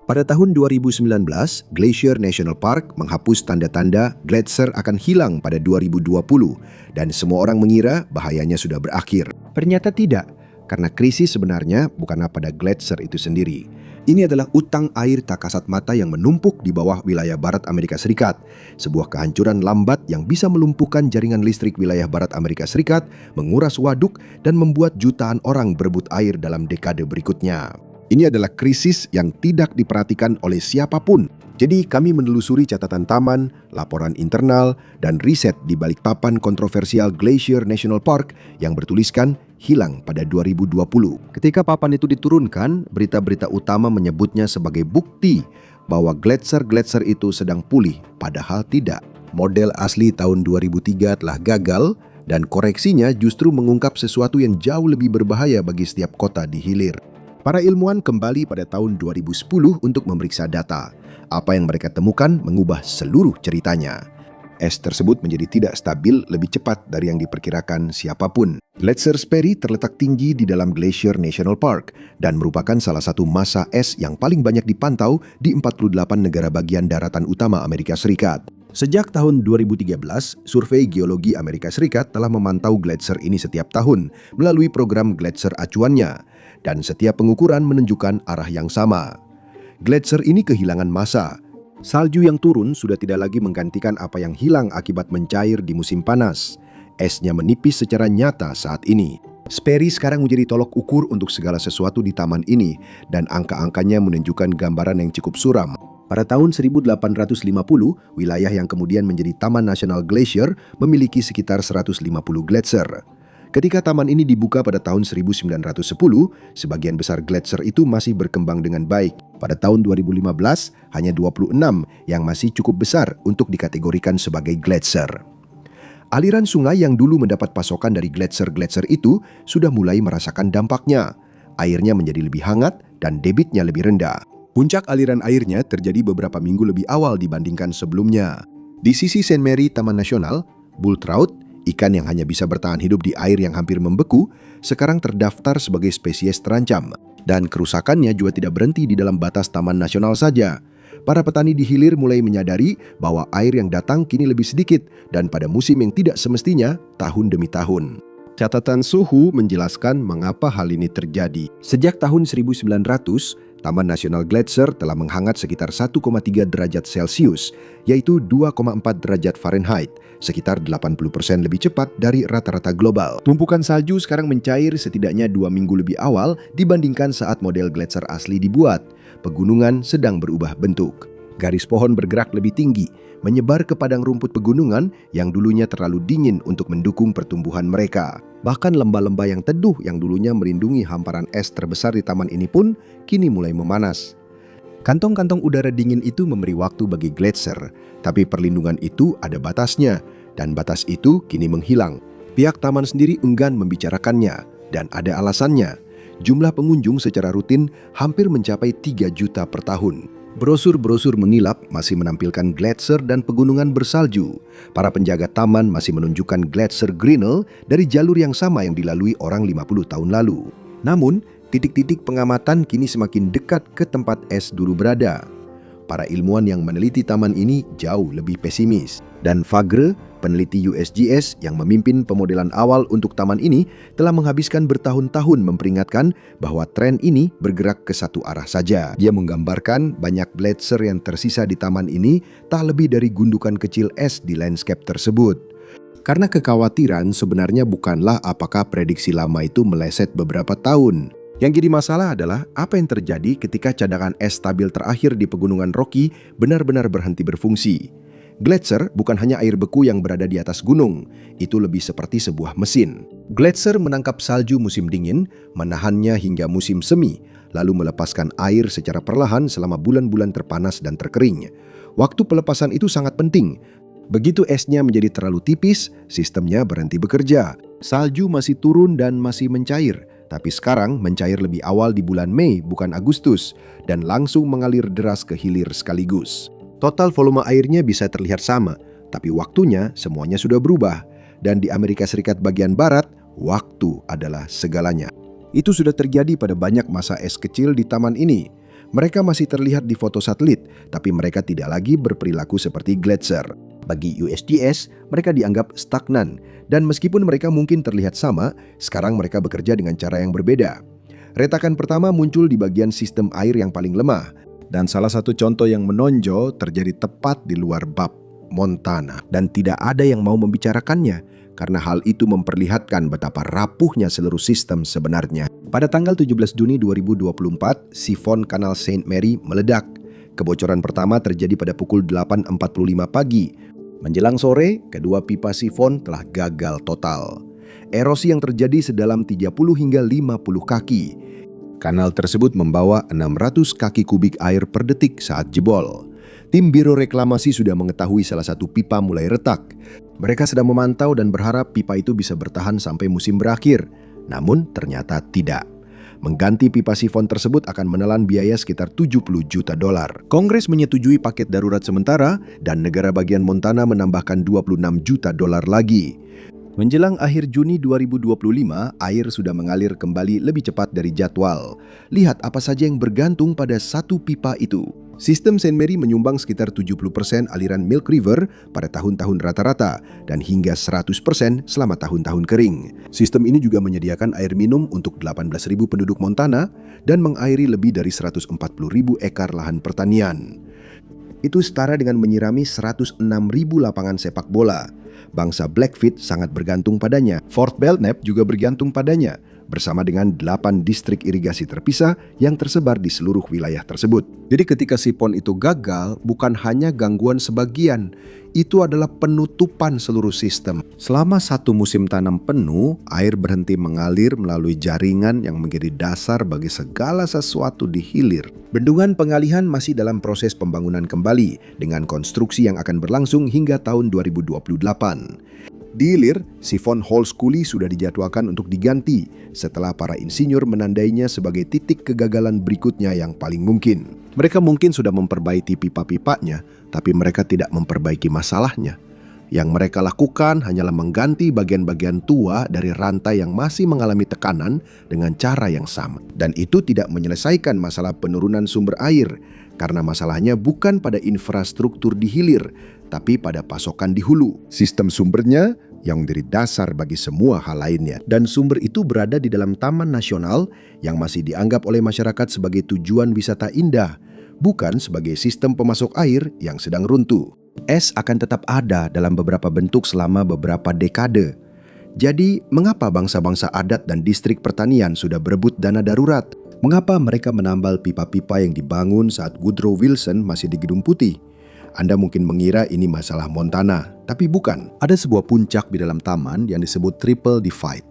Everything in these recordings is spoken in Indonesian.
Pada tahun 2019, Glacier National Park menghapus tanda-tanda gletser akan hilang pada 2020 dan semua orang mengira bahayanya sudah berakhir. Ternyata tidak, karena krisis sebenarnya bukanlah pada gletser itu sendiri. Ini adalah utang air tak kasat mata yang menumpuk di bawah wilayah barat Amerika Serikat. Sebuah kehancuran lambat yang bisa melumpuhkan jaringan listrik wilayah barat Amerika Serikat, menguras waduk, dan membuat jutaan orang berebut air dalam dekade berikutnya. Ini adalah krisis yang tidak diperhatikan oleh siapapun. Jadi kami menelusuri catatan taman, laporan internal, dan riset di balik papan kontroversial Glacier National Park yang bertuliskan hilang pada 2020. Ketika papan itu diturunkan, berita-berita utama menyebutnya sebagai bukti bahwa gletser-gletser itu sedang pulih, padahal tidak. Model asli tahun 2003 telah gagal dan koreksinya justru mengungkap sesuatu yang jauh lebih berbahaya bagi setiap kota di hilir. Para ilmuwan kembali pada tahun 2010 untuk memeriksa data. Apa yang mereka temukan mengubah seluruh ceritanya. Es tersebut menjadi tidak stabil lebih cepat dari yang diperkirakan siapapun. Gletser Sperry terletak tinggi di dalam Glacier National Park dan merupakan salah satu massa es yang paling banyak dipantau di 48 negara bagian daratan utama Amerika Serikat. Sejak tahun 2013, Survei Geologi Amerika Serikat telah memantau gletser ini setiap tahun melalui program gletser acuannya. Dan setiap pengukuran menunjukkan arah yang sama. Gletser ini kehilangan massa. Salju yang turun sudah tidak lagi menggantikan apa yang hilang akibat mencair di musim panas. Esnya menipis secara nyata saat ini. Sperry sekarang menjadi tolok ukur untuk segala sesuatu di taman ini dan angka-angkanya menunjukkan gambaran yang cukup suram. Pada tahun 1850, wilayah yang kemudian menjadi Taman Nasional Glacier memiliki sekitar 150 gletser. Ketika taman ini dibuka pada tahun 1910, sebagian besar gletser itu masih berkembang dengan baik. Pada tahun 2015, hanya 26 yang masih cukup besar untuk dikategorikan sebagai gletser. Aliran sungai yang dulu mendapat pasokan dari gletser-gletser itu sudah mulai merasakan dampaknya. Airnya menjadi lebih hangat dan debitnya lebih rendah. Puncak aliran airnya terjadi beberapa minggu lebih awal dibandingkan sebelumnya. Di sisi St. Mary Taman Nasional, bull trout, ikan yang hanya bisa bertahan hidup di air yang hampir membeku, sekarang terdaftar sebagai spesies terancam. Dan kerusakannya juga tidak berhenti di dalam batas taman nasional saja. Para petani di hilir mulai menyadari bahwa air yang datang kini lebih sedikit dan pada musim yang tidak semestinya tahun demi tahun. Catatan suhu menjelaskan mengapa hal ini terjadi. Sejak tahun 1900, Taman Nasional Gletser telah menghangat sekitar 1,3 derajat Celcius, yaitu 2,4 derajat Fahrenheit, sekitar 80% lebih cepat dari rata-rata global. Tumpukan salju sekarang mencair setidaknya 2 minggu lebih awal dibandingkan saat model gletser asli dibuat. Pegunungan sedang berubah bentuk. Garis pohon bergerak lebih tinggi, menyebar ke padang rumput pegunungan yang dulunya terlalu dingin untuk mendukung pertumbuhan mereka. Bahkan lembah-lembah yang teduh yang dulunya melindungi hamparan es terbesar di taman ini pun kini mulai memanas. Kantong-kantong udara dingin itu memberi waktu bagi gletser, tapi perlindungan itu ada batasnya, dan batas itu kini menghilang. Pihak taman sendiri enggan membicarakannya, dan ada alasannya. Jumlah pengunjung secara rutin hampir mencapai 3 juta per tahun. Brosur-brosur mengilap masih menampilkan gletser dan pegunungan bersalju. Para penjaga taman masih menunjukkan gletser Grinnell dari jalur yang sama yang dilalui orang 50 tahun lalu. Namun, titik-titik pengamatan kini semakin dekat ke tempat es dulu berada. Para ilmuwan yang meneliti taman ini jauh lebih pesimis. Dan Fagre, peneliti USGS yang memimpin pemodelan awal untuk taman ini, telah menghabiskan bertahun-tahun memperingatkan bahwa tren ini bergerak ke satu arah saja. Dia menggambarkan banyak gletser yang tersisa di taman ini tak lebih dari gundukan kecil es di landscape tersebut. Karena kekhawatiran sebenarnya bukanlah apakah prediksi lama itu meleset beberapa tahun. Yang jadi masalah adalah apa yang terjadi ketika cadangan es stabil terakhir di Pegunungan Rocky benar-benar berhenti berfungsi. Gletser bukan hanya air beku yang berada di atas gunung, itu lebih seperti sebuah mesin. Gletser menangkap salju musim dingin, menahannya hingga musim semi, lalu melepaskan air secara perlahan selama bulan-bulan terpanas dan terkering. Waktu pelepasan itu sangat penting. Begitu esnya menjadi terlalu tipis, sistemnya berhenti bekerja. Salju masih turun dan masih mencair, tapi sekarang mencair lebih awal di bulan Mei bukan Agustus, dan langsung mengalir deras ke hilir sekaligus. Total volume airnya bisa terlihat sama, tapi waktunya semuanya sudah berubah. Dan di Amerika Serikat bagian barat, waktu adalah segalanya. Itu sudah terjadi pada banyak massa es kecil di taman ini. Mereka masih terlihat di foto satelit, tapi mereka tidak lagi berperilaku seperti gletser. Bagi USGS, mereka dianggap stagnan, dan meskipun mereka mungkin terlihat sama, sekarang mereka bekerja dengan cara yang berbeda. Retakan pertama muncul di bagian sistem air yang paling lemah, dan salah satu contoh yang menonjol terjadi tepat di luar bab, Montana. Dan tidak ada yang mau membicarakannya, karena hal itu memperlihatkan betapa rapuhnya seluruh sistem sebenarnya. Pada tanggal 17 Juni 2024, sifon kanal Saint Mary meledak. Kebocoran pertama terjadi pada pukul 8.45 pagi. Menjelang sore, kedua pipa sifon telah gagal total. Erosi yang terjadi sedalam 30 hingga 50 kaki. Kanal tersebut membawa 600 kaki kubik air per detik saat jebol. Tim Biro Reklamasi sudah mengetahui salah satu pipa mulai retak. Mereka sedang memantau dan berharap pipa itu bisa bertahan sampai musim berakhir. Namun ternyata tidak. Mengganti pipa sifon tersebut akan menelan biaya sekitar $70 juta. Kongres menyetujui paket darurat sementara dan negara bagian Montana menambahkan $26 juta lagi. Menjelang akhir Juni 2025, air sudah mengalir kembali lebih cepat dari jadwal. Lihat apa saja yang bergantung pada satu pipa itu. Sistem Saint Mary menyumbang sekitar 70% aliran Milk River pada tahun-tahun rata-rata dan hingga 100% selama tahun-tahun kering. Sistem ini juga menyediakan air minum untuk 18.000 penduduk Montana dan mengairi lebih dari 140.000 ekar lahan pertanian. Itu setara dengan menyirami 106.000 lapangan sepak bola. Bangsa Blackfeet sangat bergantung padanya. Fort Belknap juga bergantung padanya, bersama dengan 8 distrik irigasi terpisah yang tersebar di seluruh wilayah tersebut. Jadi ketika sifon itu gagal, bukan hanya gangguan sebagian, itu adalah penutupan seluruh sistem. Selama satu musim tanam penuh, air berhenti mengalir melalui jaringan yang menjadi dasar bagi segala sesuatu di hilir. Bendungan pengalihan masih dalam proses pembangunan kembali dengan konstruksi yang akan berlangsung hingga tahun 2028. Di hilir, sifon Halls Coulee sudah dijadwalkan untuk diganti setelah para insinyur menandainya sebagai titik kegagalan berikutnya yang paling mungkin. Mereka mungkin sudah memperbaiki pipa-pipanya, tapi mereka tidak memperbaiki masalahnya. Yang mereka lakukan hanyalah mengganti bagian-bagian tua dari rantai yang masih mengalami tekanan dengan cara yang sama. Dan itu tidak menyelesaikan masalah penurunan sumber air, karena masalahnya bukan pada infrastruktur di hilir, tapi pada pasokan di hulu. Sistem sumbernya yang menjadi dasar bagi semua hal lainnya. Dan sumber itu berada di dalam Taman Nasional yang masih dianggap oleh masyarakat sebagai tujuan wisata indah, bukan sebagai sistem pemasok air yang sedang runtuh. Es akan tetap ada dalam beberapa bentuk selama beberapa dekade. Jadi, mengapa bangsa-bangsa adat dan distrik pertanian sudah berebut dana darurat? Mengapa mereka menambal pipa-pipa yang dibangun saat Woodrow Wilson masih di Gedung Putih? Anda mungkin mengira ini masalah Montana, tapi bukan. Ada sebuah puncak di dalam taman yang disebut Triple Divide.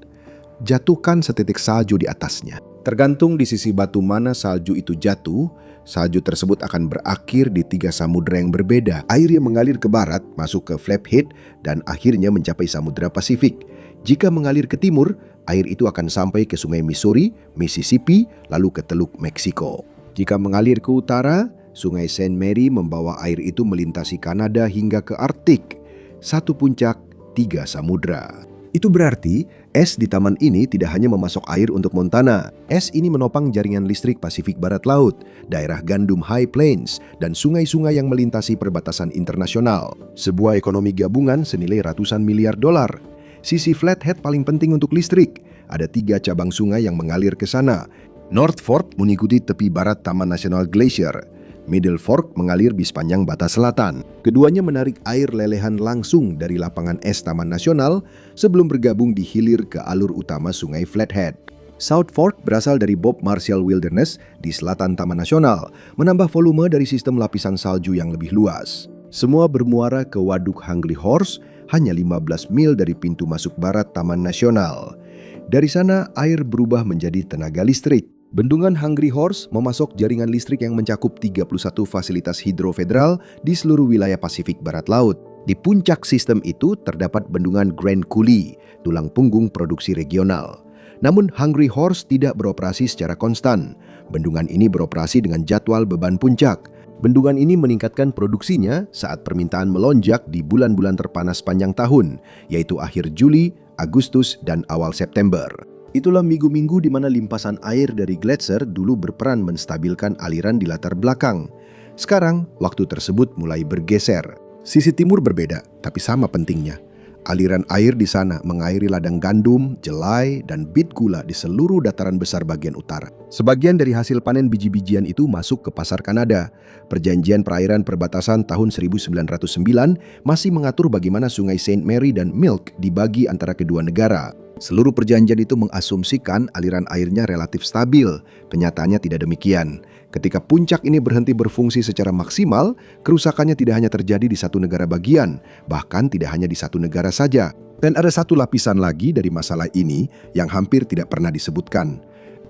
Jatuhkan setitik salju di atasnya. Tergantung di sisi batu mana salju itu jatuh, salju tersebut akan berakhir di 3 samudera yang berbeda. Air yang mengalir ke barat masuk ke Flathead dan akhirnya mencapai Samudra Pasifik. Jika mengalir ke timur, air itu akan sampai ke Sungai Missouri, Mississippi, lalu ke Teluk Meksiko. Jika mengalir ke utara, Sungai Saint Mary membawa air itu melintasi Kanada hingga ke Arktik. 1 puncak, 3 samudra. Itu berarti es di taman ini tidak hanya memasok air untuk Montana. Es ini menopang jaringan listrik Pasifik Barat Laut, daerah gandum High Plains, dan sungai-sungai yang melintasi perbatasan internasional. Sebuah ekonomi gabungan senilai ratusan miliar dolar. Sisi Flathead paling penting untuk listrik. Ada 3 cabang sungai yang mengalir ke sana. North Fork mengikuti tepi barat Taman Nasional Glacier. Middle Fork mengalir di sepanjang batas selatan. Keduanya menarik air lelehan langsung dari lapangan es Taman Nasional sebelum bergabung di hilir ke alur utama Sungai Flathead. South Fork berasal dari Bob Marshall Wilderness di selatan Taman Nasional, menambah volume dari sistem lapisan salju yang lebih luas. Semua bermuara ke Waduk Hungry Horse, hanya 15 mil dari pintu masuk barat Taman Nasional. Dari sana, air berubah menjadi tenaga listrik. Bendungan Hungry Horse memasok jaringan listrik yang mencakup 31 fasilitas hidro federal di seluruh wilayah Pasifik Barat Laut. Di puncak sistem itu terdapat bendungan Grand Coulee, tulang punggung produksi regional. Namun Hungry Horse tidak beroperasi secara konstan. Bendungan ini beroperasi dengan jadwal beban puncak. Bendungan ini meningkatkan produksinya saat permintaan melonjak di bulan-bulan terpanas sepanjang tahun, yaitu akhir Juli, Agustus, dan awal September. Itulah minggu-minggu di mana limpasan air dari gletser dulu berperan menstabilkan aliran di latar belakang. Sekarang, waktu tersebut mulai bergeser. Sisi timur berbeda, tapi sama pentingnya. Aliran air di sana mengairi ladang gandum, jelai, dan bit gula di seluruh dataran besar bagian utara. Sebagian dari hasil panen biji-bijian itu masuk ke pasar Kanada. Perjanjian perairan perbatasan tahun 1909 masih mengatur bagaimana sungai Saint Mary dan Milk dibagi antara kedua negara. Seluruh perjanjian itu mengasumsikan aliran airnya relatif stabil. Kenyataannya tidak demikian. Ketika puncak ini berhenti berfungsi secara maksimal, kerusakannya tidak hanya terjadi di satu negara bagian, bahkan tidak hanya di satu negara saja. Dan ada satu lapisan lagi dari masalah ini yang hampir tidak pernah disebutkan.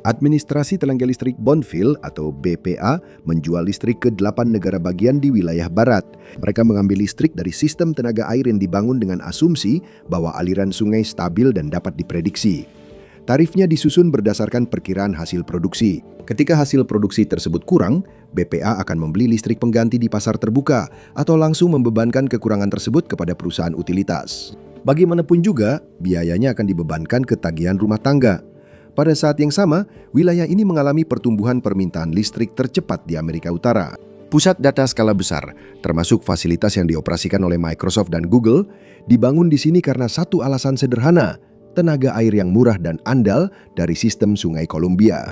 Administrasi Tenaga Listrik Bonneville atau BPA menjual listrik ke 8 negara bagian di wilayah barat. Mereka mengambil listrik dari sistem tenaga air yang dibangun dengan asumsi bahwa aliran sungai stabil dan dapat diprediksi. Tarifnya disusun berdasarkan perkiraan hasil produksi. Ketika hasil produksi tersebut kurang, BPA akan membeli listrik pengganti di pasar terbuka atau langsung membebankan kekurangan tersebut kepada perusahaan utilitas. Bagaimanapun juga, biayanya akan dibebankan ke tagihan rumah tangga. Pada saat yang sama, wilayah ini mengalami pertumbuhan permintaan listrik tercepat di Amerika Utara. Pusat data skala besar, termasuk fasilitas yang dioperasikan oleh Microsoft dan Google, dibangun di sini karena satu alasan sederhana, tenaga air yang murah dan andal dari sistem Sungai Columbia.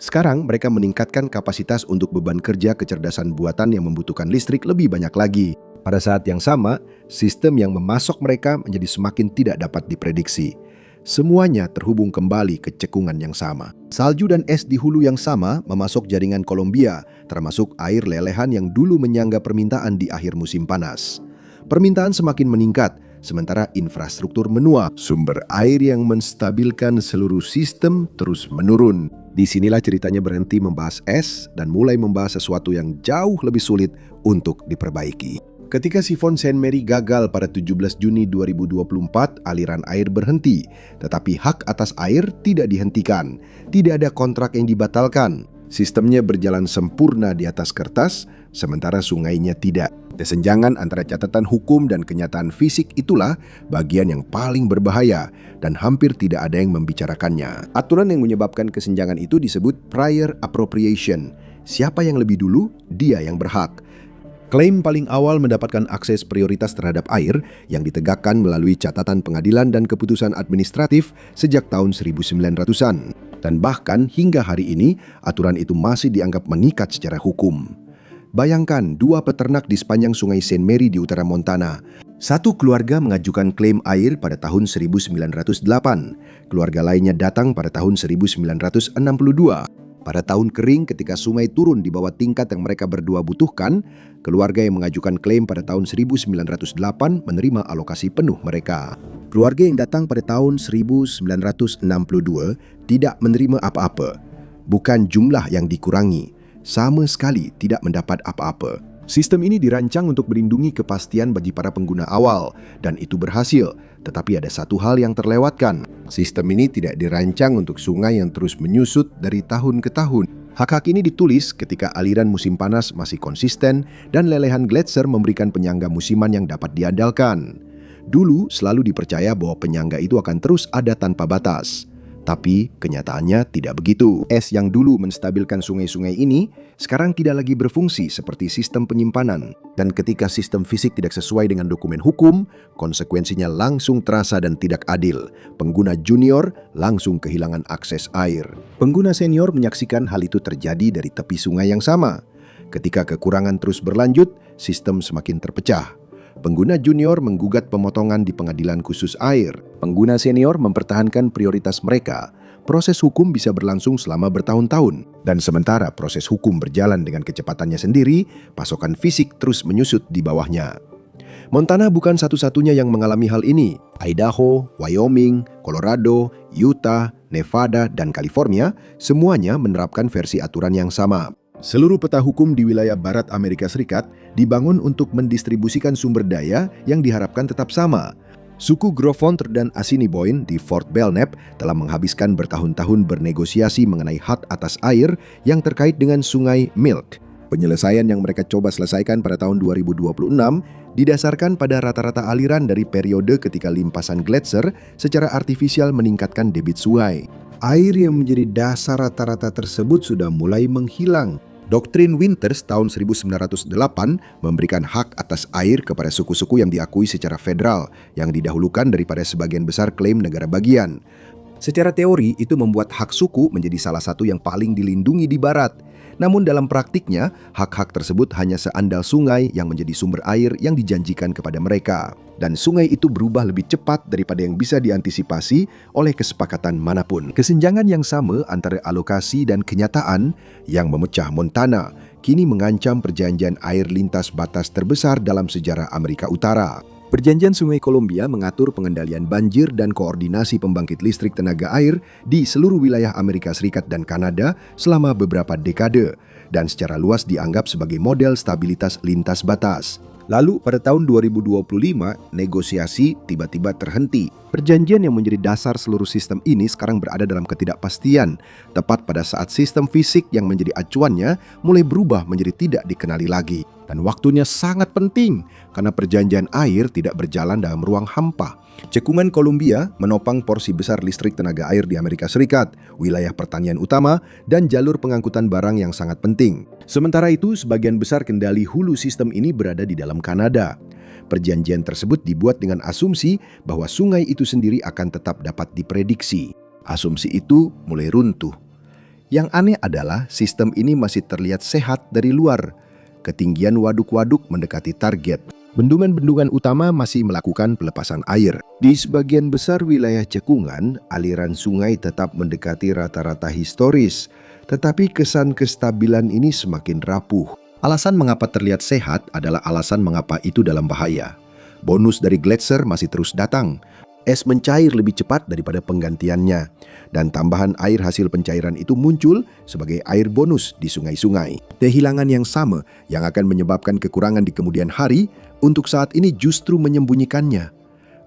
Sekarang mereka meningkatkan kapasitas untuk beban kerja kecerdasan buatan yang membutuhkan listrik lebih banyak lagi. Pada saat yang sama, sistem yang memasok mereka menjadi semakin tidak dapat diprediksi. Semuanya terhubung kembali ke cekungan yang sama. Salju dan es di hulu yang sama memasok jaringan Columbia, termasuk air lelehan yang dulu menyangga permintaan di akhir musim panas. Permintaan semakin meningkat, sementara infrastruktur menua. Sumber air yang menstabilkan seluruh sistem terus menurun. Disinilah ceritanya berhenti membahas es dan mulai membahas sesuatu yang jauh lebih sulit untuk diperbaiki. Ketika sifon Saint Mary gagal pada 17 Juni 2024, aliran air berhenti, tetapi hak atas air tidak dihentikan. Tidak ada kontrak yang dibatalkan. Sistemnya berjalan sempurna di atas kertas, sementara sungainya tidak. Kesenjangan antara catatan hukum dan kenyataan fisik itulah bagian yang paling berbahaya dan hampir tidak ada yang membicarakannya. Aturan yang menyebabkan kesenjangan itu disebut prior appropriation. Siapa yang lebih dulu, dia yang berhak. Klaim paling awal mendapatkan akses prioritas terhadap air yang ditegakkan melalui catatan pengadilan dan keputusan administratif sejak tahun 1900-an. Dan bahkan hingga hari ini, aturan itu masih dianggap mengikat secara hukum. Bayangkan dua peternak di sepanjang sungai Saint Mary di utara Montana. Satu keluarga mengajukan klaim air pada tahun 1908. Keluarga lainnya datang pada tahun 1962. Pada tahun kering ketika sungai turun di bawah tingkat yang mereka berdua butuhkan, keluarga yang mengajukan klaim pada tahun 1908 menerima alokasi penuh mereka. Keluarga yang datang pada tahun 1962 tidak menerima apa-apa. Bukan jumlah yang dikurangi, sama sekali tidak mendapat apa-apa. Sistem ini dirancang untuk melindungi kepastian bagi para pengguna awal, dan itu berhasil. Tetapi ada satu hal yang terlewatkan. Sistem ini tidak dirancang untuk sungai yang terus menyusut dari tahun ke tahun. Hak-hak ini ditulis ketika aliran musim panas masih konsisten dan lelehan gletser memberikan penyangga musiman yang dapat diandalkan. Dulu selalu dipercaya bahwa penyangga itu akan terus ada tanpa batas. Tapi kenyataannya tidak begitu. Es yang dulu menstabilkan sungai-sungai ini sekarang tidak lagi berfungsi seperti sistem penyimpanan. Dan ketika sistem fisik tidak sesuai dengan dokumen hukum, konsekuensinya langsung terasa dan tidak adil. Pengguna junior langsung kehilangan akses air. Pengguna senior menyaksikan hal itu terjadi dari tepi sungai yang sama. Ketika kekurangan terus berlanjut, sistem semakin terpecah. Pengguna junior menggugat pemotongan di pengadilan khusus air. Pengguna senior mempertahankan prioritas mereka. Proses hukum bisa berlangsung selama bertahun-tahun. Dan sementara proses hukum berjalan dengan kecepatannya sendiri, pasokan fisik terus menyusut di bawahnya. Montana bukan satu-satunya yang mengalami hal ini. Idaho, Wyoming, Colorado, Utah, Nevada, dan California semuanya menerapkan versi aturan yang sama. Seluruh peta hukum di wilayah barat Amerika Serikat dibangun untuk mendistribusikan sumber daya yang diharapkan tetap sama. Suku Gros-Ventre dan Assiniboine di Fort Belknap telah menghabiskan bertahun-tahun bernegosiasi mengenai hak atas air yang terkait dengan sungai Milk. Penyelesaian yang mereka coba selesaikan pada tahun 2026 didasarkan pada rata-rata aliran dari periode ketika limpasan gletser secara artifisial meningkatkan debit sungai. Air yang menjadi dasar rata-rata tersebut sudah mulai menghilang. Doktrin Winters tahun 1908 memberikan hak atas air kepada suku-suku yang diakui secara federal, yang didahulukan daripada sebagian besar klaim negara bagian. Secara teori, itu membuat hak suku menjadi salah satu yang paling dilindungi di Barat. Namun dalam praktiknya, hak-hak tersebut hanya seandal sungai yang menjadi sumber air yang dijanjikan kepada mereka. Dan sungai itu berubah lebih cepat daripada yang bisa diantisipasi oleh kesepakatan manapun. Kesenjangan yang sama antara alokasi dan kenyataan yang memecah Montana kini mengancam perjanjian air lintas batas terbesar dalam sejarah Amerika Utara. Perjanjian Sungai Columbia mengatur pengendalian banjir dan koordinasi pembangkit listrik tenaga air di seluruh wilayah Amerika Serikat dan Kanada selama beberapa dekade dan secara luas dianggap sebagai model stabilitas lintas batas. Lalu pada tahun 2025, negosiasi tiba-tiba terhenti. Perjanjian yang menjadi dasar seluruh sistem ini sekarang berada dalam ketidakpastian, tepat pada saat sistem fisik yang menjadi acuannya mulai berubah menjadi tidak dikenali lagi. Dan waktunya sangat penting, karena perjanjian air tidak berjalan dalam ruang hampa. Cekungan Columbia menopang porsi besar listrik tenaga air di Amerika Serikat, wilayah pertanian utama, dan jalur pengangkutan barang yang sangat penting. Sementara itu, sebagian besar kendali hulu sistem ini berada di dalam Kanada. Perjanjian tersebut dibuat dengan asumsi bahwa sungai itu sendiri akan tetap dapat diprediksi. Asumsi itu mulai runtuh. Yang aneh adalah sistem ini masih terlihat sehat dari luar. Ketinggian waduk-waduk mendekati target. Bendungan-bendungan utama masih melakukan pelepasan air. Di sebagian besar wilayah cekungan, aliran sungai tetap mendekati rata-rata historis. Tetapi kesan kestabilan ini semakin rapuh. Alasan mengapa terlihat sehat adalah alasan mengapa itu dalam bahaya. Bonus dari gletser masih terus datang. Es mencair lebih cepat daripada penggantiannya. Dan tambahan air hasil pencairan itu muncul sebagai air bonus di sungai-sungai. Kehilangan yang sama yang akan menyebabkan kekurangan di kemudian hari untuk saat ini justru menyembunyikannya.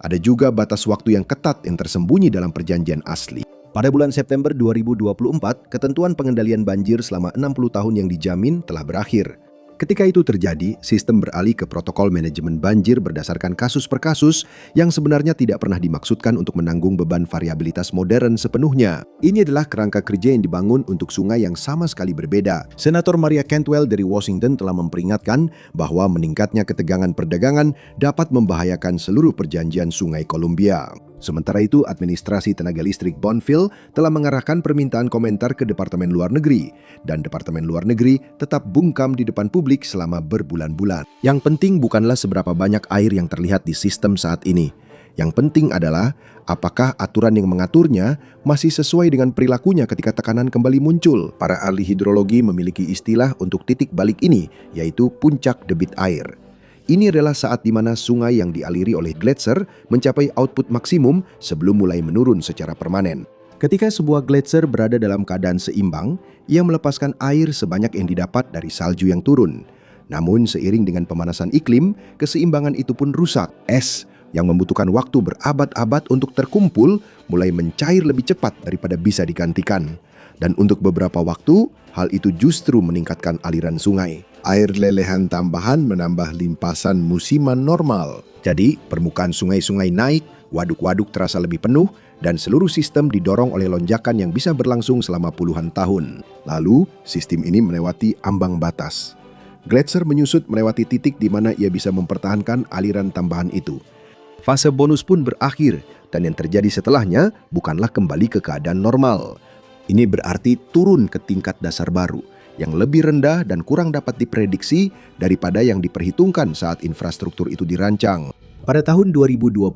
Ada juga batas waktu yang ketat yang tersembunyi dalam perjanjian asli. Pada bulan September 2024, ketentuan pengendalian banjir selama 60 tahun yang dijamin telah berakhir. Ketika itu terjadi, sistem beralih ke protokol manajemen banjir berdasarkan kasus per kasus yang sebenarnya tidak pernah dimaksudkan untuk menanggung beban variabilitas modern sepenuhnya. Ini adalah kerangka kerja yang dibangun untuk sungai yang sama sekali berbeda. Senator Maria Cantwell dari Washington telah memperingatkan bahwa meningkatnya ketegangan perdagangan dapat membahayakan seluruh perjanjian Sungai Columbia. Sementara itu, administrasi tenaga listrik Bonneville telah mengarahkan permintaan komentar ke Departemen Luar Negeri, dan Departemen Luar Negeri tetap bungkam di depan publik selama berbulan-bulan. Yang penting bukanlah seberapa banyak air yang terlihat di sistem saat ini. Yang penting adalah apakah aturan yang mengaturnya masih sesuai dengan perilakunya ketika tekanan kembali muncul. Para ahli hidrologi memiliki istilah untuk titik balik ini, yaitu puncak debit air. Ini adalah saat di mana sungai yang dialiri oleh gletser mencapai output maksimum sebelum mulai menurun secara permanen. Ketika sebuah gletser berada dalam keadaan seimbang, ia melepaskan air sebanyak yang didapat dari salju yang turun. Namun seiring dengan pemanasan iklim, keseimbangan itu pun rusak. Es yang membutuhkan waktu berabad-abad untuk terkumpul mulai mencair lebih cepat daripada bisa digantikan. Dan untuk beberapa waktu, hal itu justru meningkatkan aliran sungai. Air lelehan tambahan menambah limpasan musiman normal. Jadi, permukaan sungai-sungai naik, waduk-waduk terasa lebih penuh, dan seluruh sistem didorong oleh lonjakan yang bisa berlangsung selama puluhan tahun. Lalu, sistem ini melewati ambang batas. Gletser menyusut melewati titik di mana ia bisa mempertahankan aliran tambahan itu. Fase bonus pun berakhir, dan yang terjadi setelahnya bukanlah kembali ke keadaan normal. Ini berarti turun ke tingkat dasar baru, yang lebih rendah dan kurang dapat diprediksi daripada yang diperhitungkan saat infrastruktur itu dirancang. Pada tahun 2026,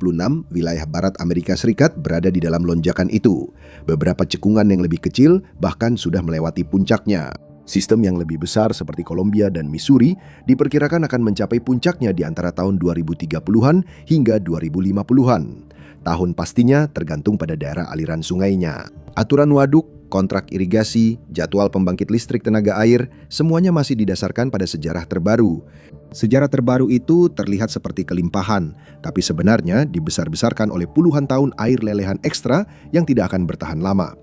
wilayah barat Amerika Serikat berada di dalam lonjakan itu. Beberapa cekungan yang lebih kecil bahkan sudah melewati puncaknya. Sistem yang lebih besar seperti Columbia dan Missouri diperkirakan akan mencapai puncaknya di antara tahun 2030-an hingga 2050-an. Tahun pastinya tergantung pada daerah aliran sungainya. Aturan waduk, kontrak irigasi, jadwal pembangkit listrik tenaga air, semuanya masih didasarkan pada sejarah terbaru. Sejarah terbaru itu terlihat seperti kelimpahan, tapi sebenarnya dibesar-besarkan oleh puluhan tahun air lelehan ekstra yang tidak akan bertahan lama.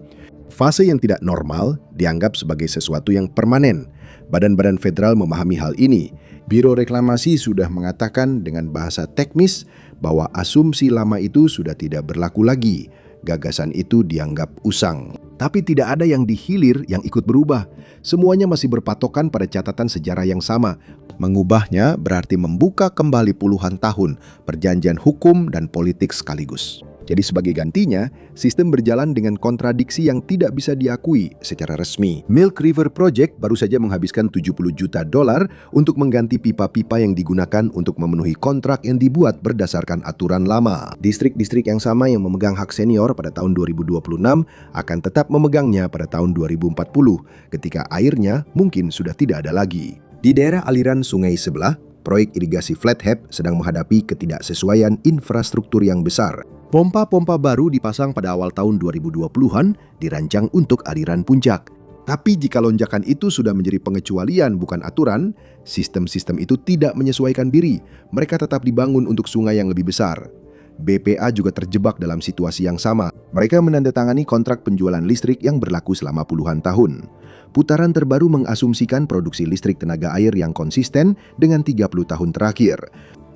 Fase yang tidak normal dianggap sebagai sesuatu yang permanen. Badan-badan federal memahami hal ini. Biro Reklamasi sudah mengatakan dengan bahasa teknis bahwa asumsi lama itu sudah tidak berlaku lagi. Gagasan itu dianggap usang. Tapi tidak ada yang di hilir yang ikut berubah. Semuanya masih berpatokan pada catatan sejarah yang sama. Mengubahnya berarti membuka kembali puluhan tahun perjanjian hukum dan politik sekaligus. Jadi sebagai gantinya, sistem berjalan dengan kontradiksi yang tidak bisa diakui secara resmi. Milk River Project baru saja menghabiskan 70 juta dolar untuk mengganti pipa-pipa yang digunakan untuk memenuhi kontrak yang dibuat berdasarkan aturan lama. Distrik-distrik yang sama yang memegang hak senior pada tahun 2026 akan tetap memegangnya pada tahun 2040 ketika airnya mungkin sudah tidak ada lagi. Di daerah aliran sungai sebelah, proyek irigasi Flathead sedang menghadapi ketidaksesuaian infrastruktur yang besar. Pompa-pompa baru dipasang pada awal tahun 2020-an dirancang untuk aliran puncak. Tapi jika lonjakan itu sudah menjadi pengecualian bukan aturan, sistem-sistem itu tidak menyesuaikan diri. Mereka tetap dibangun untuk sungai yang lebih besar. BPA juga terjebak dalam situasi yang sama. Mereka menandatangani kontrak penjualan listrik yang berlaku selama puluhan tahun. Putaran terbaru mengasumsikan produksi listrik tenaga air yang konsisten dengan 30 tahun terakhir.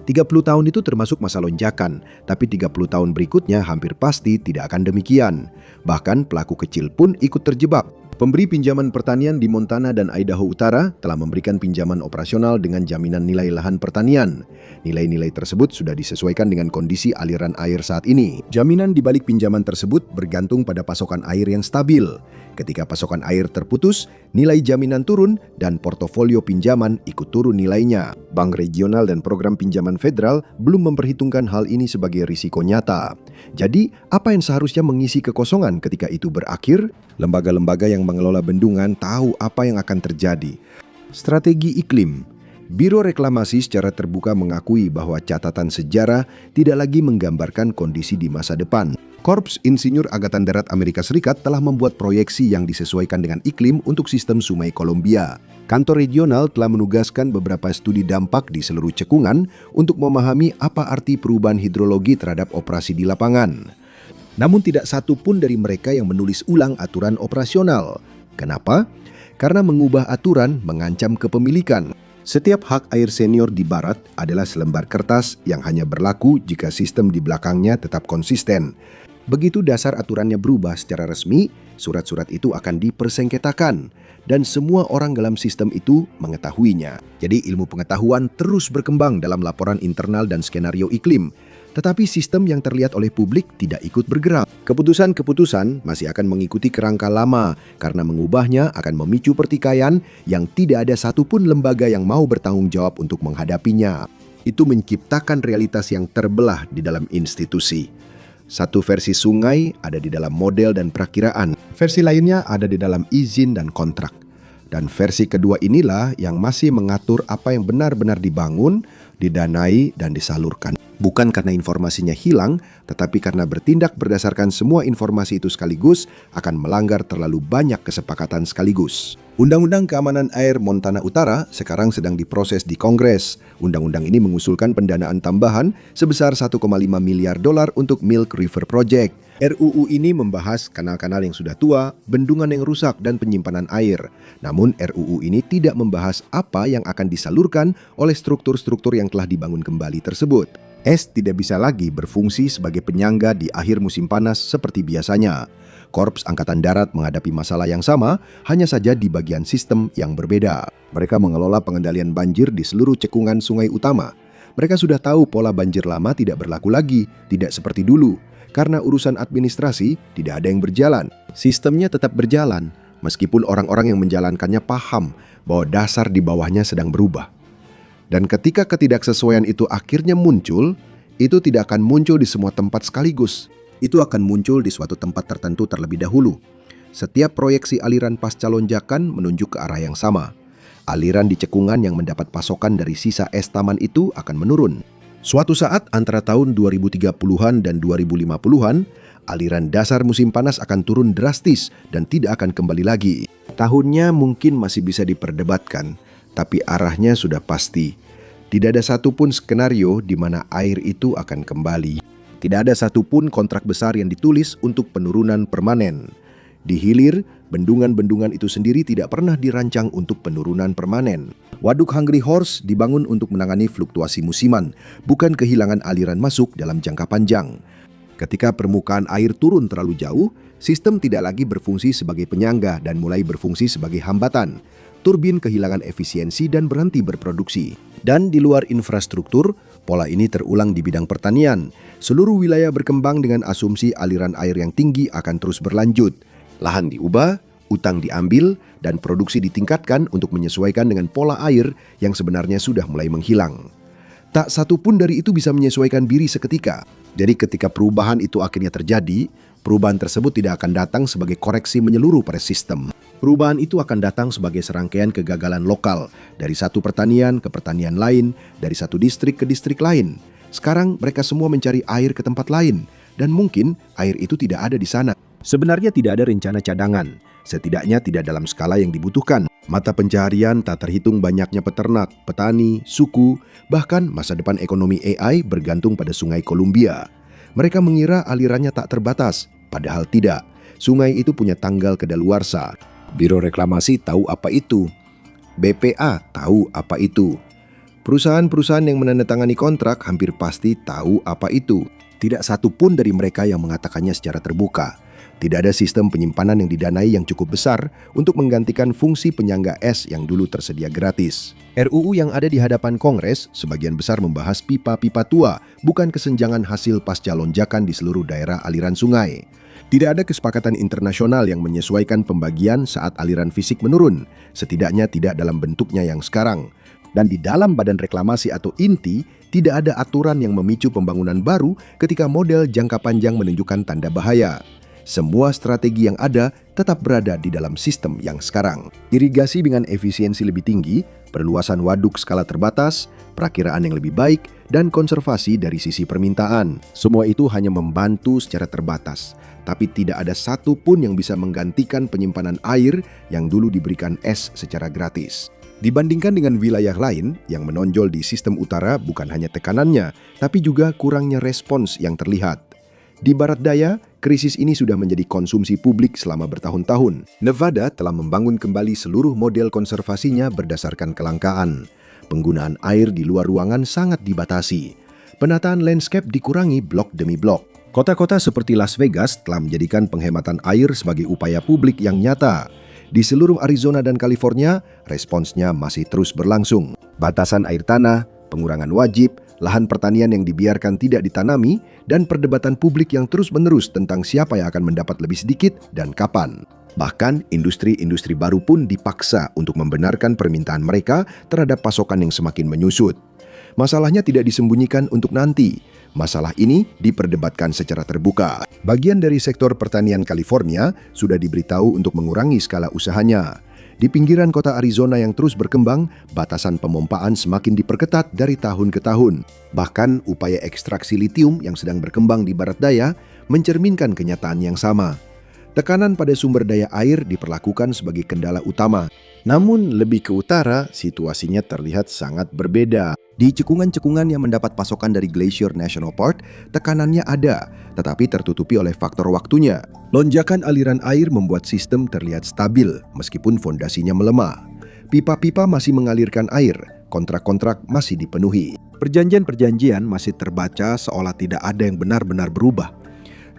30 tahun itu termasuk masa lonjakan, tapi 30 tahun berikutnya hampir pasti tidak akan demikian. Bahkan pelaku kecil pun ikut terjebak. Pemberi pinjaman pertanian di Montana dan Idaho Utara telah memberikan pinjaman operasional dengan jaminan nilai lahan pertanian. Nilai-nilai tersebut sudah disesuaikan dengan kondisi aliran air saat ini. Jaminan di balik pinjaman tersebut bergantung pada pasokan air yang stabil. Ketika pasokan air terputus, nilai jaminan turun dan portofolio pinjaman ikut turun nilainya. Bank regional dan program pinjaman federal belum memperhitungkan hal ini sebagai risiko nyata. Jadi, apa yang seharusnya mengisi kekosongan ketika itu berakhir? Lembaga-lembaga yang mengelola bendungan tahu apa yang akan terjadi. Strategi iklim. Biro Reklamasi secara terbuka mengakui bahwa catatan sejarah tidak lagi menggambarkan kondisi di masa depan. Korps Insinyur Angkatan Darat Amerika Serikat telah membuat proyeksi yang disesuaikan dengan iklim untuk sistem Sungai Columbia. Kantor regional telah menugaskan beberapa studi dampak di seluruh cekungan untuk memahami apa arti perubahan hidrologi terhadap operasi di lapangan. Namun tidak satu pun dari mereka yang menulis ulang aturan operasional. Kenapa? Karena mengubah aturan mengancam kepemilikan. Setiap hak air senior di barat adalah selembar kertas yang hanya berlaku jika sistem di belakangnya tetap konsisten. Begitu dasar aturannya berubah secara resmi, surat-surat itu akan dipersengketakan dan semua orang dalam sistem itu mengetahuinya. Jadi ilmu pengetahuan terus berkembang dalam laporan internal dan skenario iklim. Tetapi sistem yang terlihat oleh publik tidak ikut bergerak. Keputusan-keputusan masih akan mengikuti kerangka lama karena mengubahnya akan memicu pertikaian yang tidak ada satupun lembaga yang mau bertanggung jawab untuk menghadapinya. Itu menciptakan realitas yang terbelah di dalam institusi. Satu versi sungai ada di dalam model dan perakiraan. Versi lainnya ada di dalam izin dan kontrak. Dan versi kedua inilah yang masih mengatur apa yang benar-benar dibangun, didanai, dan disalurkan. Bukan karena informasinya hilang, tetapi karena bertindak berdasarkan semua informasi itu sekaligus akan melanggar terlalu banyak kesepakatan sekaligus. Undang-Undang Keamanan Air Montana Utara sekarang sedang diproses di Kongres. Undang-undang ini mengusulkan pendanaan tambahan sebesar 1,5 miliar dolar untuk Milk River Project. RUU ini membahas kanal-kanal yang sudah tua, bendungan yang rusak, dan penyimpanan air. Namun RUU ini tidak membahas apa yang akan disalurkan oleh struktur-struktur yang telah dibangun kembali tersebut. Es tidak bisa lagi berfungsi sebagai penyangga di akhir musim panas seperti biasanya. Korps Angkatan Darat menghadapi masalah yang sama, hanya saja di bagian sistem yang berbeda. Mereka mengelola pengendalian banjir di seluruh cekungan sungai utama. Mereka sudah tahu pola banjir lama tidak berlaku lagi, tidak seperti dulu. Karena urusan administrasi tidak ada yang berjalan. Sistemnya tetap berjalan, meskipun orang-orang yang menjalankannya paham bahwa dasar di bawahnya sedang berubah. Dan ketika ketidaksesuaian itu akhirnya muncul, itu tidak akan muncul di semua tempat sekaligus. Itu akan muncul di suatu tempat tertentu terlebih dahulu. Setiap proyeksi aliran pasca lonjakan menunjuk ke arah yang sama. Aliran di cekungan yang mendapat pasokan dari sisa es taman itu akan menurun. Suatu saat antara tahun 2030-an dan 2050-an, aliran dasar musim panas akan turun drastis dan tidak akan kembali lagi. Tahunnya mungkin masih bisa diperdebatkan, tapi arahnya sudah pasti. Tidak ada satupun skenario di mana air itu akan kembali. Tidak ada satupun kontrak besar yang ditulis untuk penurunan permanen. Di hilir, bendungan-bendungan itu sendiri tidak pernah dirancang untuk penurunan permanen. Waduk Hungry Horse dibangun untuk menangani fluktuasi musiman, bukan kehilangan aliran masuk dalam jangka panjang. Ketika permukaan air turun terlalu jauh, sistem tidak lagi berfungsi sebagai penyangga dan mulai berfungsi sebagai hambatan. Turbin kehilangan efisiensi dan berhenti berproduksi. Dan di luar infrastruktur, pola ini terulang di bidang pertanian. Seluruh wilayah berkembang dengan asumsi aliran air yang tinggi akan terus berlanjut. Lahan diubah, utang diambil, dan produksi ditingkatkan untuk menyesuaikan dengan pola air yang sebenarnya sudah mulai menghilang. Tak satu pun dari itu bisa menyesuaikan diri seketika. Jadi ketika perubahan itu akhirnya terjadi, perubahan tersebut tidak akan datang sebagai koreksi menyeluruh pada sistem. Perubahan itu akan datang sebagai serangkaian kegagalan lokal, dari satu pertanian ke pertanian lain, dari satu distrik ke distrik lain. Sekarang mereka semua mencari air ke tempat lain, dan mungkin air itu tidak ada di sana. Sebenarnya tidak ada rencana cadangan, setidaknya tidak dalam skala yang dibutuhkan. Mata pencaharian tak terhitung banyaknya peternak, petani, suku, bahkan masa depan ekonomi AI bergantung pada Sungai Columbia. Mereka mengira alirannya tak terbatas, padahal tidak. Sungai itu punya tanggal kedaluarsa. Biro Reklamasi tahu apa itu. BPA tahu apa itu. Perusahaan-perusahaan yang menandatangani kontrak hampir pasti tahu apa itu. Tidak satu pun dari mereka yang mengatakannya secara terbuka. Tidak ada sistem penyimpanan yang didanai yang cukup besar untuk menggantikan fungsi penyangga es yang dulu tersedia gratis. RUU yang ada di hadapan Kongres sebagian besar membahas pipa-pipa tua, bukan kesenjangan hasil pasca lonjakan di seluruh daerah aliran sungai. Tidak ada kesepakatan internasional yang menyesuaikan pembagian saat aliran fisik menurun, setidaknya tidak dalam bentuknya yang sekarang. Dan di dalam Badan Reklamasi atau INTI, tidak ada aturan yang memicu pembangunan baru ketika model jangka panjang menunjukkan tanda bahaya. Semua strategi yang ada tetap berada di dalam sistem yang sekarang. Irigasi dengan efisiensi lebih tinggi, perluasan waduk skala terbatas, perakiraan yang lebih baik, dan konservasi dari sisi permintaan. Semua itu hanya membantu secara terbatas, tapi tidak ada satu pun yang bisa menggantikan penyimpanan air yang dulu diberikan es secara gratis. Dibandingkan dengan wilayah lain, yang menonjol di sistem utara bukan hanya tekanannya, tapi juga kurangnya respons yang terlihat. Di barat daya, krisis ini sudah menjadi konsumsi publik selama bertahun-tahun. Nevada telah membangun kembali seluruh model konservasinya berdasarkan kelangkaan. Penggunaan air di luar ruangan sangat dibatasi. Penataan landscape dikurangi blok demi blok. Kota-kota seperti Las Vegas telah menjadikan penghematan air sebagai upaya publik yang nyata. Di seluruh Arizona dan California, responsnya masih terus berlangsung. Batasan air tanah, pengurangan wajib, lahan pertanian yang dibiarkan tidak ditanami, dan perdebatan publik yang terus-menerus tentang siapa yang akan mendapat lebih sedikit dan kapan. Bahkan industri-industri baru pun dipaksa untuk membenarkan permintaan mereka terhadap pasokan yang semakin menyusut. Masalahnya tidak disembunyikan untuk nanti. Masalah ini diperdebatkan secara terbuka. Bagian dari sektor pertanian California sudah diberitahu untuk mengurangi skala usahanya. Di pinggiran kota Arizona yang terus berkembang, batasan pemompaan semakin diperketat dari tahun ke tahun. Bahkan upaya ekstraksi litium yang sedang berkembang di barat daya mencerminkan kenyataan yang sama. Tekanan pada sumber daya air diperlakukan sebagai kendala utama. Namun lebih ke utara, situasinya terlihat sangat berbeda. Di cekungan-cekungan yang mendapat pasokan dari Glacier National Park, tekanannya ada, tetapi tertutupi oleh faktor waktunya. Lonjakan aliran air membuat sistem terlihat stabil, meskipun fondasinya melemah. Pipa-pipa masih mengalirkan air, kontrak-kontrak masih dipenuhi. Perjanjian-perjanjian masih terbaca seolah tidak ada yang benar-benar berubah.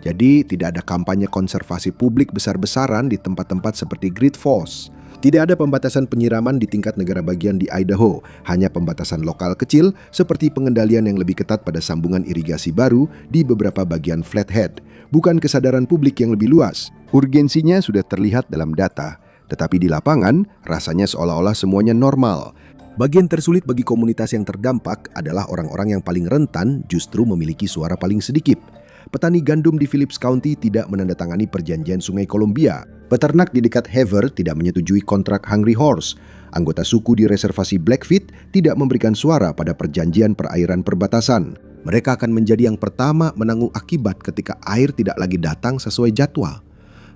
Jadi tidak ada kampanye konservasi publik besar-besaran di tempat-tempat seperti Great Falls. Tidak ada pembatasan penyiraman di tingkat negara bagian di Idaho, hanya pembatasan lokal kecil seperti pengendalian yang lebih ketat pada sambungan irigasi baru di beberapa bagian Flathead. Bukan kesadaran publik yang lebih luas. Urgensinya sudah terlihat dalam data, tetapi di lapangan rasanya seolah-olah semuanya normal. Bagian tersulit bagi komunitas yang terdampak adalah orang-orang yang paling rentan justru memiliki suara paling sedikit. Petani gandum di Phillips County tidak menandatangani perjanjian Sungai Columbia. Peternak di dekat Hever tidak menyetujui kontrak Hungry Horse. Anggota suku di reservasi Blackfeet tidak memberikan suara pada perjanjian perairan perbatasan. Mereka akan menjadi yang pertama menanggung akibat ketika air tidak lagi datang sesuai jadwal.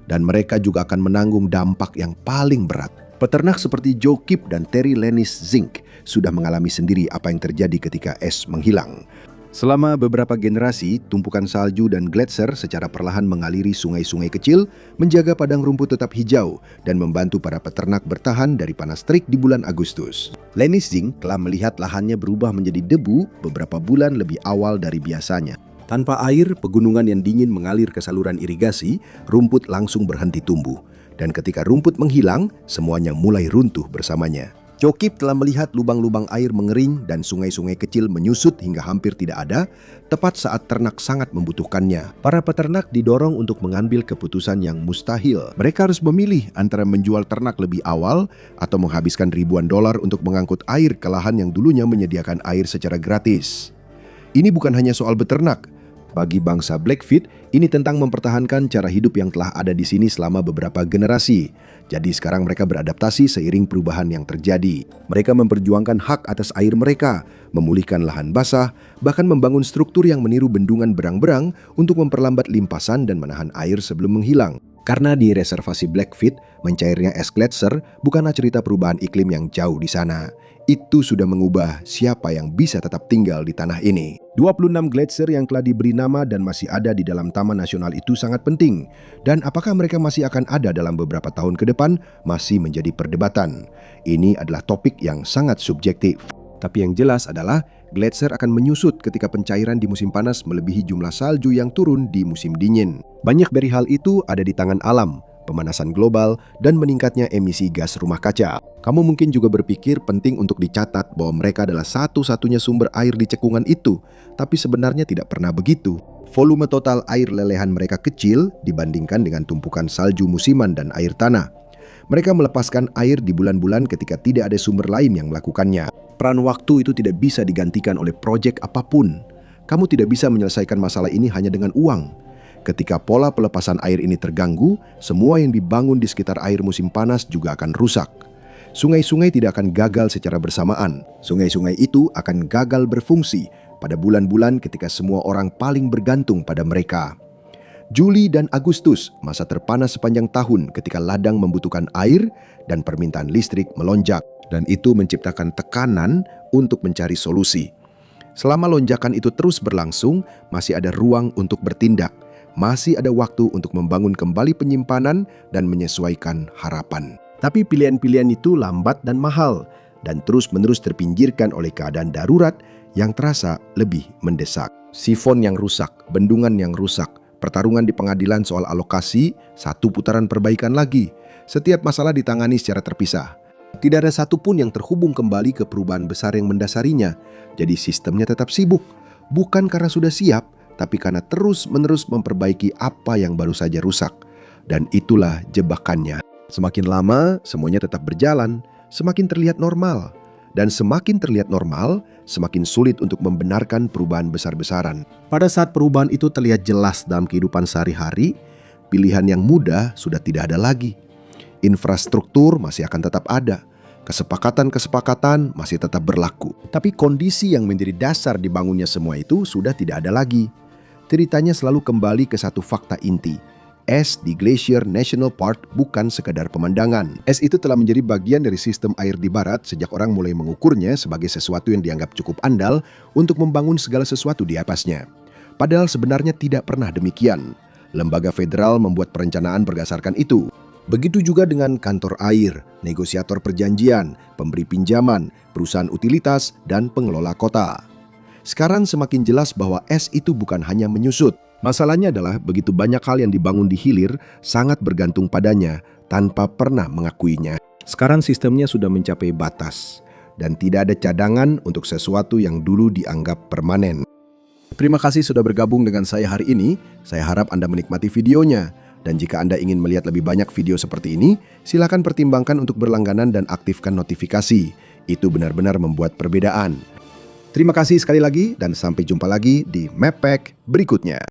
Dan mereka juga akan menanggung dampak yang paling berat. Peternak seperti Joe Kip dan Terry Lennis Zink sudah mengalami sendiri apa yang terjadi ketika es menghilang. Selama beberapa generasi, tumpukan salju dan gletser secara perlahan mengaliri sungai-sungai kecil, menjaga padang rumput tetap hijau, dan membantu para peternak bertahan dari panas terik di bulan Agustus. Lennis Zink telah melihat lahannya berubah menjadi debu beberapa bulan lebih awal dari biasanya. Tanpa air, pegunungan yang dingin mengalir ke saluran irigasi, rumput langsung berhenti tumbuh. Dan ketika rumput menghilang, semuanya mulai runtuh bersamanya. Chokip telah melihat lubang-lubang air mengering dan sungai-sungai kecil menyusut hingga hampir tidak ada, tepat saat ternak sangat membutuhkannya. Para peternak didorong untuk mengambil keputusan yang mustahil. Mereka harus memilih antara menjual ternak lebih awal atau menghabiskan ribuan dolar untuk mengangkut air ke lahan yang dulunya menyediakan air secara gratis. Ini bukan hanya soal beternak. Bagi bangsa Blackfeet, ini tentang mempertahankan cara hidup yang telah ada di sini selama beberapa generasi. Jadi sekarang mereka beradaptasi seiring perubahan yang terjadi. Mereka memperjuangkan hak atas air mereka, memulihkan lahan basah, bahkan membangun struktur yang meniru bendungan berang-berang untuk memperlambat limpasan dan menahan air sebelum menghilang. Karena di reservasi Blackfeet, mencairnya es gletser bukanlah cerita perubahan iklim yang jauh di sana. Itu sudah mengubah siapa yang bisa tetap tinggal di tanah ini. 26 gletser yang telah diberi nama dan masih ada di dalam Taman Nasional itu sangat penting. Dan apakah mereka masih akan ada dalam beberapa tahun ke depan masih menjadi perdebatan. Ini adalah topik yang sangat subjektif. Tapi yang jelas adalah gletser akan menyusut ketika pencairan di musim panas melebihi jumlah salju yang turun di musim dingin. Banyak dari hal itu ada di tangan alam, pemanasan global, dan meningkatnya emisi gas rumah kaca. Kamu mungkin juga berpikir penting untuk dicatat bahwa mereka adalah satu-satunya sumber air di cekungan itu, tapi sebenarnya tidak pernah begitu. Volume total air lelehan mereka kecil dibandingkan dengan tumpukan salju musiman dan air tanah. Mereka melepaskan air di bulan-bulan ketika tidak ada sumber lain yang melakukannya. Peran waktu itu tidak bisa digantikan oleh proyek apapun. Kamu tidak bisa menyelesaikan masalah ini hanya dengan uang. Ketika pola pelepasan air ini terganggu, semua yang dibangun di sekitar air musim panas juga akan rusak. Sungai-sungai tidak akan gagal secara bersamaan. Sungai-sungai itu akan gagal berfungsi pada bulan-bulan ketika semua orang paling bergantung pada mereka. Juli dan Agustus, masa terpanas sepanjang tahun ketika ladang membutuhkan air dan permintaan listrik melonjak. Dan itu menciptakan tekanan untuk mencari solusi. Selama lonjakan itu terus berlangsung, masih ada ruang untuk bertindak. Masih ada waktu untuk membangun kembali penyimpanan dan menyesuaikan harapan. Tapi pilihan-pilihan itu lambat dan mahal, dan terus-menerus terpinggirkan oleh keadaan darurat yang terasa lebih mendesak. Sifon yang rusak, bendungan yang rusak, pertarungan di pengadilan soal alokasi, satu putaran perbaikan lagi. Setiap masalah ditangani secara terpisah. Tidak ada satupun yang terhubung kembali ke perubahan besar yang mendasarinya. Jadi sistemnya tetap sibuk, bukan karena sudah siap, tapi karena terus-menerus memperbaiki apa yang baru saja rusak. Dan itulah jebakannya. Semakin lama, semuanya tetap berjalan, semakin terlihat normal. Dan semakin terlihat normal, semakin sulit untuk membenarkan perubahan besar-besaran. Pada saat perubahan itu terlihat jelas dalam kehidupan sehari-hari, pilihan yang mudah sudah tidak ada lagi. Infrastruktur masih akan tetap ada. Kesepakatan-kesepakatan masih tetap berlaku. Tapi kondisi yang menjadi dasar dibangunnya semua itu sudah tidak ada lagi. Ceritanya selalu kembali ke satu fakta inti. Es di Glacier National Park bukan sekadar pemandangan. Es itu telah menjadi bagian dari sistem air di barat sejak orang mulai mengukurnya sebagai sesuatu yang dianggap cukup andal untuk membangun segala sesuatu di atasnya. Padahal sebenarnya tidak pernah demikian. Lembaga federal membuat perencanaan berdasarkan itu. Begitu juga dengan kantor air, negosiator perjanjian, pemberi pinjaman, perusahaan utilitas, dan pengelola kota. Sekarang semakin jelas bahwa es itu bukan hanya menyusut. Masalahnya adalah begitu banyak hal yang dibangun di hilir sangat bergantung padanya tanpa pernah mengakuinya. Sekarang sistemnya sudah mencapai batas dan tidak ada cadangan untuk sesuatu yang dulu dianggap permanen. Terima kasih sudah bergabung dengan saya hari ini. Saya harap Anda menikmati videonya. Dan jika Anda ingin melihat lebih banyak video seperti ini, silakan pertimbangkan untuk berlangganan dan aktifkan notifikasi. Itu benar-benar membuat perbedaan. Terima kasih sekali lagi dan sampai jumpa lagi di Map Pack berikutnya.